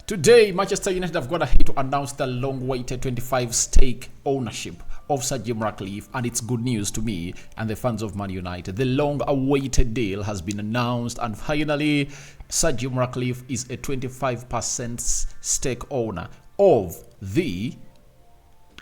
Today, Manchester United have gone ahead to announce the long-awaited 25 stake ownership of Sir Jim Ratcliffe, and it's good news to me and the fans of Man United. The long-awaited deal has been announced, and finally, Sir Jim Ratcliffe is a 25% stake owner of the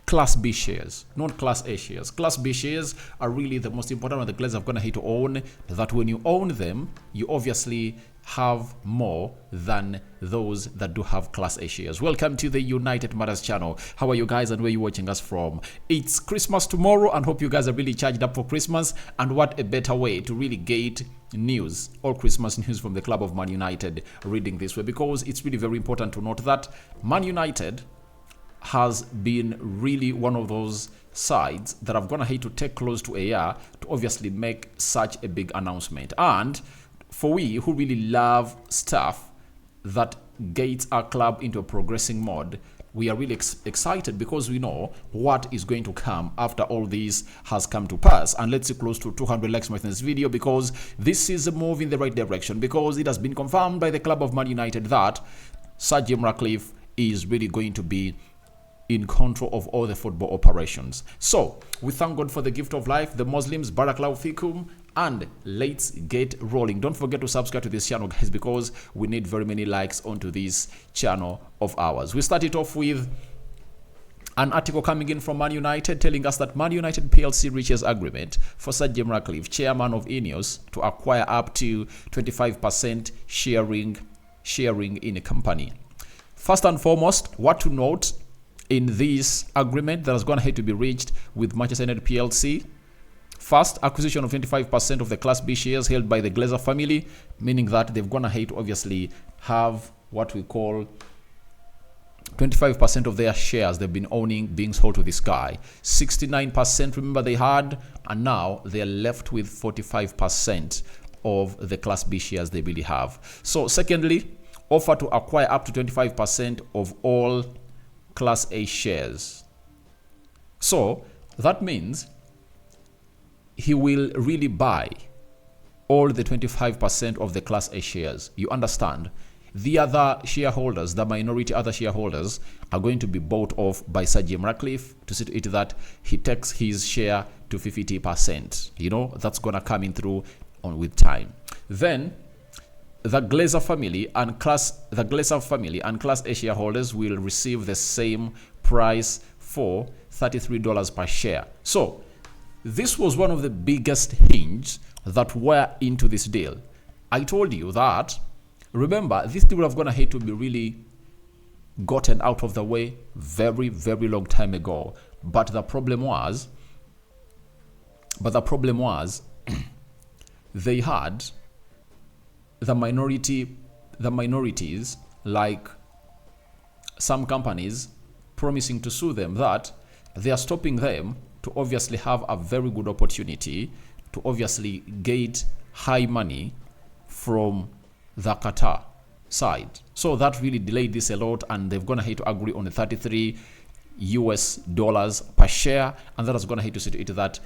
Class B shares, not Class A shares. Class B shares are really the most important one the Glazers have gone ahead to own. That when you own them, you obviously have more than those that do have Class A shares. Welcome to the United Matters channel. How are you guys and where are you watching us from? It's Christmas tomorrow and hope you guys are really charged up for Christmas. And what a better way to really get news, all Christmas news from the club of Man United, reading this way, because it's really very important to note that Man United has been really one of those sides that have gone ahead to take close to a year to obviously make such a big announcement. And for we who really love stuff that gets our club into a progressing mode, we are really excited because we know what is going to come after all this has come to pass. And let's see close to 200 likes in this video, because this is a move in the right direction, because it has been confirmed by the club of Man United that Sir Jim Ratcliffe is really going to be in control of all the football operations. So we thank God for the gift of life, the Muslims, Barakallahu Fikum, and let's get rolling. Don't forget to subscribe to this channel, guys, because we need very many likes onto this channel of ours. We started off with an article coming in from Man United telling us that Man United PLC reaches agreement for Sir Jim Ratcliffe, chairman of Ineos, to acquire up to 25% sharing in a company. First and foremost, what to note in this agreement that has gone ahead to be reached with Manchester United PLC. First, acquisition of 25% of the Class B shares held by the Glazer family, meaning that they've gone ahead to obviously have what we call 25% of their shares they've been owning being sold to this guy. 69% remember they had, and now they're left with 45% of the Class B shares they really have. So secondly, offer to acquire up to 25% of all Class A shares. So that means he will really buy all the 25% of the Class A shares. You understand? The other shareholders, the minority other shareholders, are going to be bought off by Sir Jim Ratcliffe to see to it that he takes his share to 50%. You know, that's gonna come in through on with time. Then the Glazer family and Class A shareholders will receive the same price for $33 per share. So this was one of the biggest hinges that were into this deal. I told you that, remember, this deal would have gone ahead to be really gotten out of the way very, very long time ago. But the problem was they had the minorities, like some companies, promising to sue them, that they are stopping them to obviously have a very good opportunity to obviously get high money from the Qatar side. So that really delayed this a lot, and they've gone ahead to agree on the $33 per share, and that has gone ahead to see to it that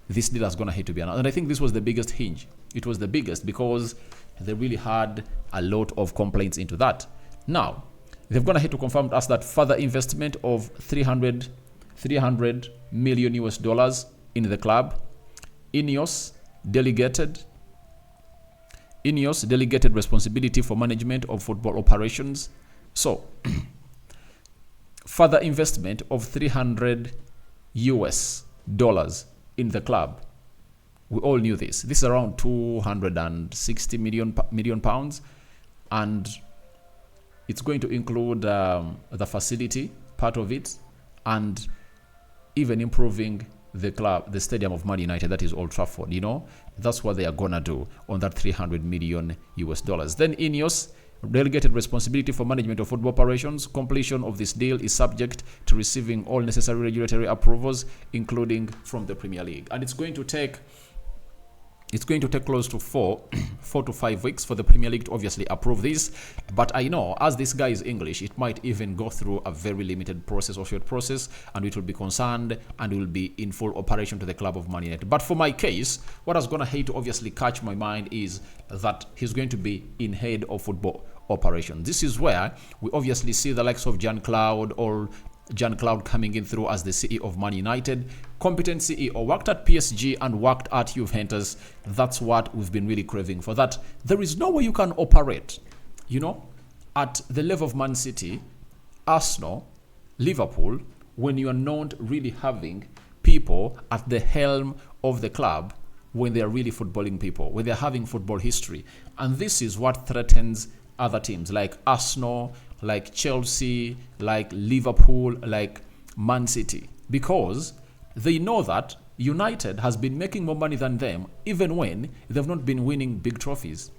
this deal has gone ahead to be announced. And I think this was the biggest hinge. It was the biggest because they really had a lot of complaints into that. Now, they've gone ahead to confirm to us that further investment of $300 million in the club. Ineos delegated responsibility for management of football operations. So, further investment of $300 in the club. We all knew this. This is around 260 million pounds, and it's going to include the facility part of it, and even improving the club, the stadium of Man United, that is Old Trafford. You know, that's what they are gonna do on that $300 million. Then Ineos delegated responsibility for management of football operations. Completion of this deal is subject to receiving all necessary regulatory approvals, including from the Premier League, and it's going to take close to 4 to 5 weeks for the Premier League to obviously approve this. But I know, as this guy is English, it might even go through a very limited process or short process, and it will be concerned and will be in full operation to the club of Man United. But for my case, what is going to hate to obviously catch my mind is that he's going to be in head of football operation. This is where we obviously see the likes of Jan Cloud coming in through as the CEO of Man United. Competent CEO, worked at PSG and worked at Juventus. That's what we've been really craving for. That there is no way you can operate, at the level of Man City, Arsenal, Liverpool, when you are not really having people at the helm of the club when they are really footballing people, when they're having football history. And this is what threatens other teams like Arsenal, like Chelsea, like Liverpool, like Man City, because they know that United has been making more money than them even when they've not been winning big trophies.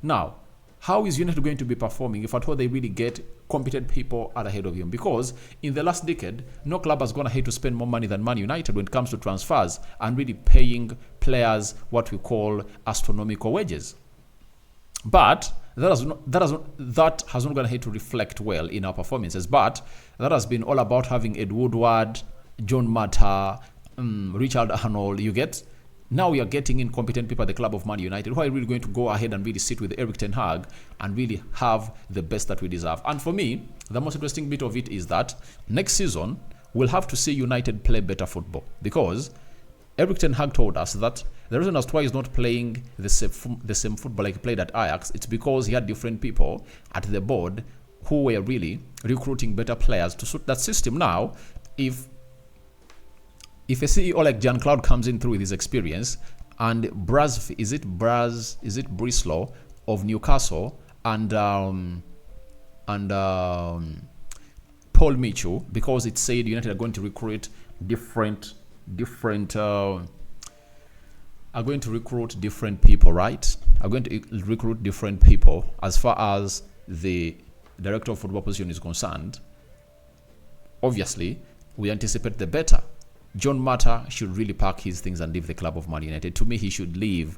Now, how is United going to be performing if at all they really get competent people at the head of him? Because in the last decade, no club has gone ahead to spend more money than Man United when it comes to transfers and really paying players what we call astronomical wages. But that has not gone ahead to reflect well in our performances. But that has been all about having Ed Woodward, John Mata, Richard Arnold. You get? Now we are getting in competent people at the club of Man United who are really going to go ahead and really sit with Erik ten Hag and really have the best that we deserve. And for me, the most interesting bit of it is that next season, we'll have to see United play better football, because Erik ten Hag told us that the reason as to why he's not playing the same football like he played at Ajax, it's because he had different people at the board who were really recruiting better players to suit that system. Now, if a CEO like Jan Cloud comes in through with his experience, and Brislow of Newcastle and Paul Mitchell, because it said United are going to recruit different people, right? Are going to recruit different people as far as the director of football position is concerned. Obviously, we anticipate the better. John Mata should really pack his things and leave the club of Man United. To me, he should leave.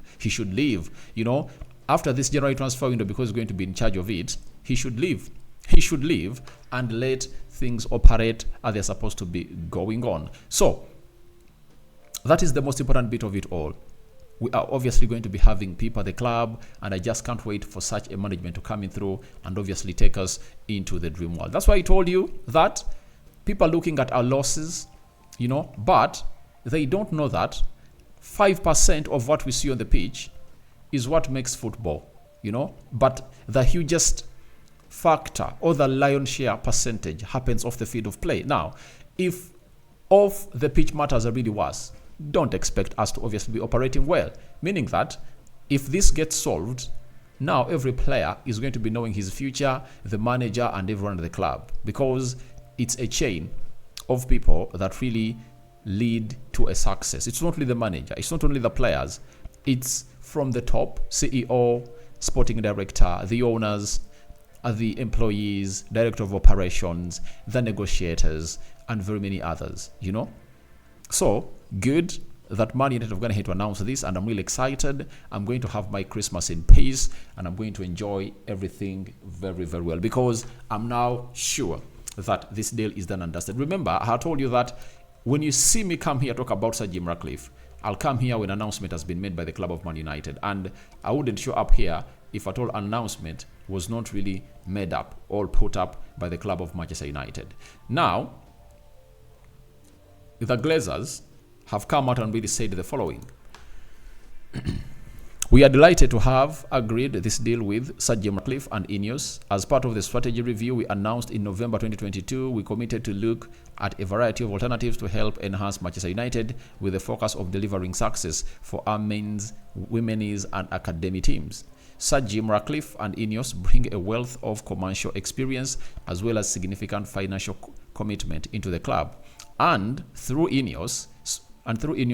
After this January transfer window, because he's going to be in charge of it, he should leave. He should leave and let things operate as they're supposed to be going on. So, that is the most important bit of it all. We are obviously going to be having people at the club, and I just can't wait for such a management to come in through and obviously take us into the dream world. That's why I told you that people are looking at our losses, but they don't know that 5% of what we see on the pitch is what makes football, but the hugest factor or the lion's share percentage happens off the field of play. Now, if off the pitch matters are really worse, don't expect us to obviously be operating well, meaning that if this gets solved, now every player is going to be knowing his future, the manager and everyone at the club, because it's a chain of people that really lead to a success. It's not only the manager, it's not only the players, it's from the top, CEO, sporting director, the owners, the employees, director of operations, the negotiators, and very many others, So, good that Man United have gone ahead to announce this, and I'm really excited. I'm going to have my Christmas in peace, and I'm going to enjoy everything very, very well, because I'm now sure that this deal is done and dusted. Remember, I told you that when you see me come here talk about Sir Jim Ratcliffe, I'll come here when an announcement has been made by the club of Man United, and I wouldn't show up here if at all an announcement was not really made up or put up by the club of Manchester United. Now, the Glazers have come out and really said the following. We are delighted to have agreed this deal with Sir Jim Ratcliffe and Ineos. As part of the strategy review we announced in November 2022, we committed to look at a variety of alternatives to help enhance Manchester United with the focus of delivering success for our men's, women's and academy teams. Sir Jim Ratcliffe and Ineos bring a wealth of commercial experience as well as significant financial commitment into the club. And through Ineos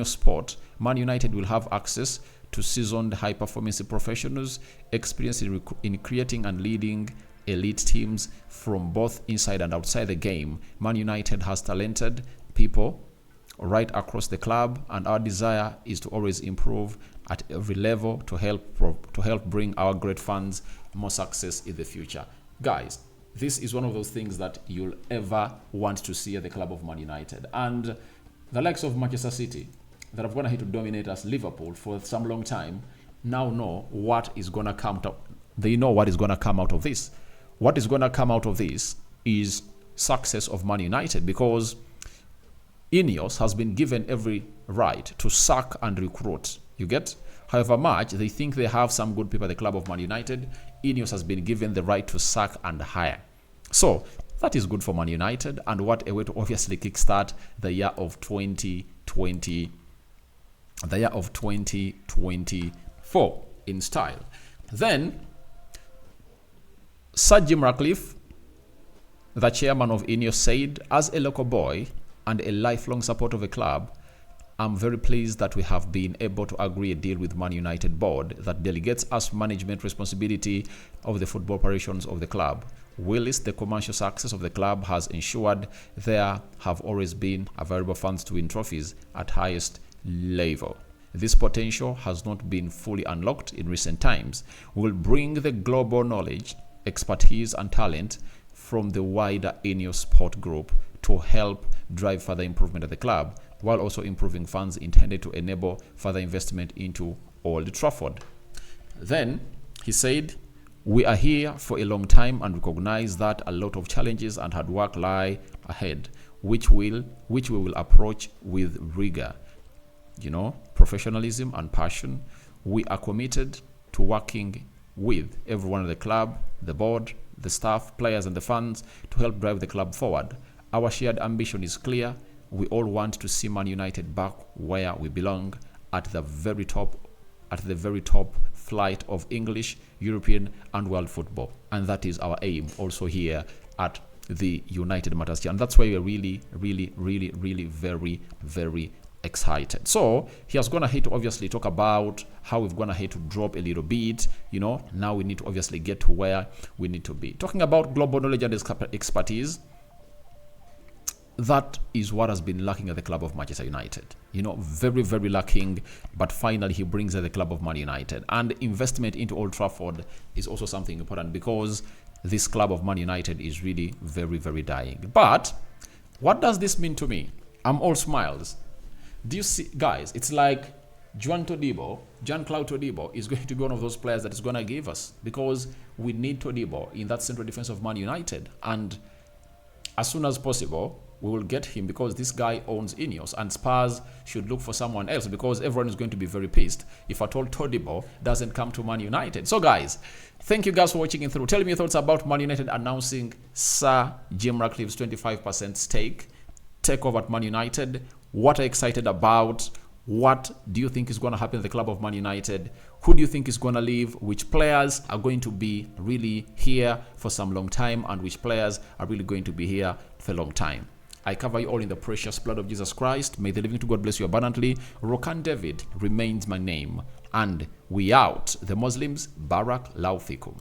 Sport, Man United will have access to seasoned high-performance professionals, experienced in creating and leading elite teams from both inside and outside the game. Man United has talented people right across the club, and our desire is to always improve at every level to help bring our great fans more success in the future. Guys, this is one of those things that you'll ever want to see at the club of Man United. And the likes of Manchester City, that have gone ahead to dominate us, Liverpool, for some long time, now know what is going to come they know what is going to come out of this. What is going to come out of this is success of Man United, because Ineos has been given every right to sack and recruit. You get? However much they think they have some good people at the club of Man United, Ineos has been given the right to sack and hire. So that is good for Man United, and what a way to obviously kickstart the year of 2024 in style. Then Sir Jim Ratcliffe, the chairman of Ineos, said, as a local boy and a lifelong supporter of the club, I'm very pleased that we have been able to agree a deal with Man United board that delegates us management responsibility of the football operations of the club. Whilst the commercial success of the club has ensured there have always been available funds to win trophies at highest level, this potential has not been fully unlocked in recent times. We will bring the global knowledge, expertise and talent from the wider Ineos Sport Group to help drive further improvement at the club, while also improving funds intended to enable further investment into Old Trafford. Then he said, we are here for a long time and recognize that a lot of challenges and hard work lie ahead, which we will approach with rigor, professionalism and passion. We are committed to working with everyone at the club, the board, the staff, players and the fans to help drive the club forward. Our shared ambition is clear. We all want to see Man United back where we belong, at the very top flight of English, European and world football. And that is our aim also here at the United Matters Channel. And that's why we're really, very, very excited. So he has gone ahead to obviously talk about how we've gone ahead to drop a little bit. Now we need to obviously get to where we need to be. Talking about global knowledge and expertise, that is what has been lacking at the club of Manchester United. Very, very lacking. But finally, he brings at the club of Man United. And investment into Old Trafford is also something important, because this club of Man United is really very, very dying. But what does this mean to me? I'm all smiles. Do you see, guys? It's like Jean-Claude Todibo is going to be one of those players that is going to give us, because we need Todibo in that central defense of Man United. And as soon as possible, we will get him, because this guy owns Ineos, and Spurs should look for someone else, because everyone is going to be very pissed if at all Todibo doesn't come to Man United. So guys, thank you guys for watching it through. Tell me your thoughts about Man United announcing Sir Jim Ratcliffe's 25% stake takeover at Man United. What are you excited about? What do you think is going to happen at the club of Man United? Who do you think is going to leave? Which players are going to be really here for some long time, and which players are really going to be here for a long time? I cover you all in the precious blood of Jesus Christ. May the living to God bless you abundantly. Rokan David remains my name. And we out. The Muslims, Barak Laufikum.